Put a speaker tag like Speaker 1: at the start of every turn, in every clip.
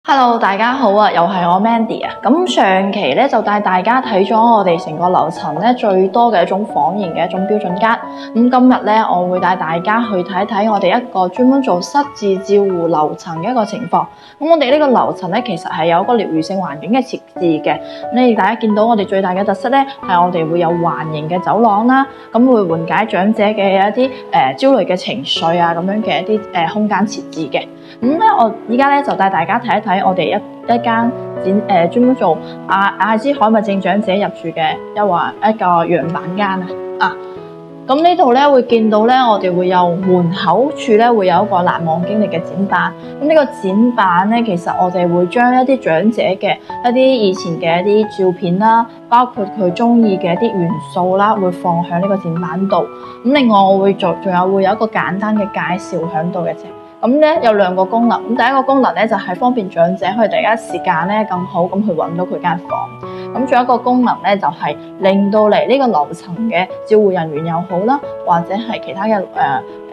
Speaker 1: Hello，大家好啊，又係我 Mandy 啊。咁上期咧就帶大家睇咗我哋成個樓層咧最多嘅一種房型嘅一種標準間。咁今日咧我會帶大家去睇睇我哋一個專門做失智照護樓層嘅一個情況。咁我哋呢個樓層咧其實係有一個療癒性環境嘅設置嘅。咁大家見到我哋最大嘅特色咧係我哋會有環形嘅走廊啦，咁會緩解長者嘅一啲焦慮嘅情緒啊咁樣嘅一啲空間設置嘅。我依家咧就帶大家睇一睇我哋一間專門做阿茲海默症長者入住嘅一個樣板間啊。咁呢度咧會見到咧，我哋會有門口處咧會有一個難忘經歷嘅展板。咁呢個展板咧，其實我哋會將一啲長者嘅一啲以前嘅一啲照片啦，包括佢中意嘅一啲元素啦，會放喺呢個展板度。咁另外我會仲有一個簡單嘅介紹喺度嘅啫。咁咧有兩個功能，咁第一個功能咧就係方便長者去第一時間咧更好咁去揾到佢間房。咁仲有一個功能咧就係令到嚟呢個樓層嘅照護人員又好啦，或者係其他嘅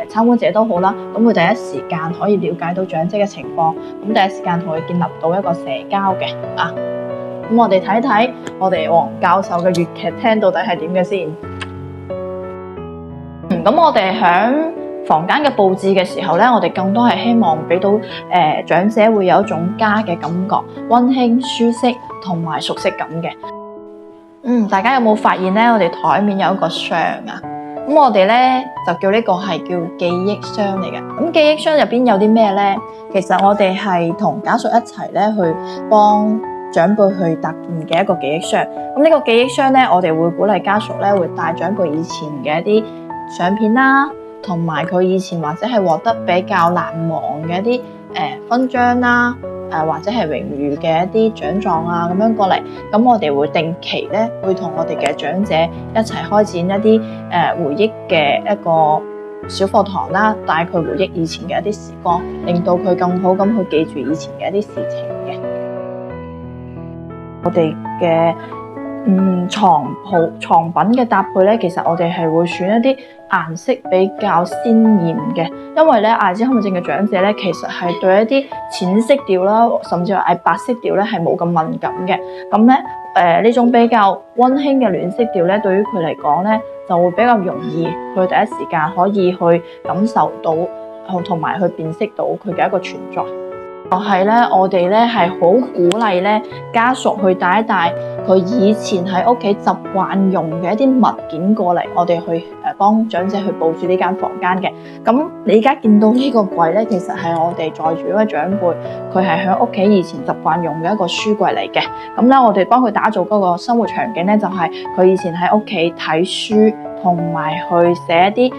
Speaker 1: 參觀者都好啦，咁佢第一時間可以了解到長者嘅情況，咁第一時間同佢建立到一個社交嘅啊。咁我哋睇睇我哋黃教授嘅粵劇廳到底係點嘅先。咁我哋響房間嘅佈置嘅時候咧，我哋更多係希望俾到長者會有一種家嘅感覺，溫馨、舒適同埋熟悉感嘅。大家有冇發現咧？我哋台面有一個箱啊，咁我哋咧就叫呢個係叫記憶箱嚟嘅。咁記憶箱入邊有啲咩咧？其實我哋係同家屬一齊咧去幫長輩去搭建嘅一個記憶箱。咁呢個記憶箱咧，我哋會鼓勵家屬咧會帶長輩以前嘅一啲相片啦，同埋佢以前或者係獲得比較難忘嘅一啲勳章啦，或者係榮譽嘅一啲獎狀啊咁樣過嚟，咁我哋會定期咧會同我哋嘅長者一齊開展一啲回憶嘅一個小課堂啦，帶佢回憶以前嘅一啲時光，令到佢更好咁去記住以前嘅一啲事情嘅。我哋嘅床品嘅搭配咧，其實我哋係會選一啲顏色比較鮮豔嘅，因為咧阿茲海默症嘅長者咧，其實係對一啲淺色調啦，甚至係白色調咧係冇咁敏感嘅。咁咧呢種比較溫馨嘅暖色調咧，對於佢嚟講咧就會比較容易去第一時間可以去感受到，同埋去辨識到佢嘅一個存在。就係咧，我哋咧係好鼓勵咧家屬去帶一帶佢以前喺屋企習慣用嘅一啲物件過嚟，我哋去幫長者去佈置呢間房間嘅。咁你而家見到呢個櫃咧，其實係我哋載住一位長輩，佢係喺屋企以前習慣用嘅一個書櫃嚟嘅。咁咧，我哋幫佢打造嗰個生活場景咧，就係佢以前喺屋企睇書，同埋去寫一啲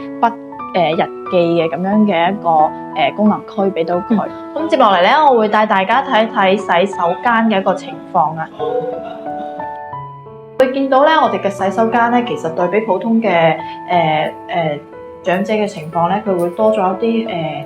Speaker 1: 日記嘅咁樣嘅一個功能區俾到佢。咁接落嚟咧，我會帶大家睇睇洗手間嘅一個情況啊。會見到咧，我哋嘅洗手間咧，其實對比普通嘅長者嘅情況咧，佢會多咗一啲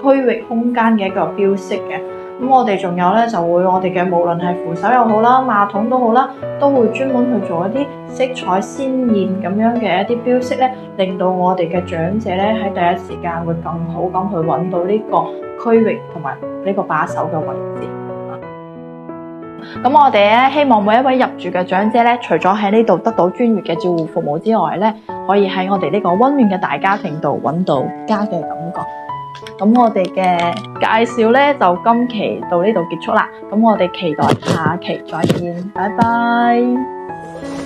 Speaker 1: 區域空間嘅一個標識嘅。咁我哋仲有咧，就會我哋嘅無論係扶手又好啦，馬桶都好啦，都會專門去做一啲色彩鮮豔咁樣嘅一啲標識咧，令到我哋嘅長者咧喺第一時間會更好咁去揾到呢個區域同埋呢個把手嘅位置。咁我哋咧希望每一位入住嘅長者咧，除咗喺呢度得到專業嘅照護服務之外咧，可以喺我哋呢個溫暖嘅大家庭度揾到家嘅感覺。咁我哋嘅介紹咧就今期到呢度結束啦。咁我哋期待下期再見，拜拜。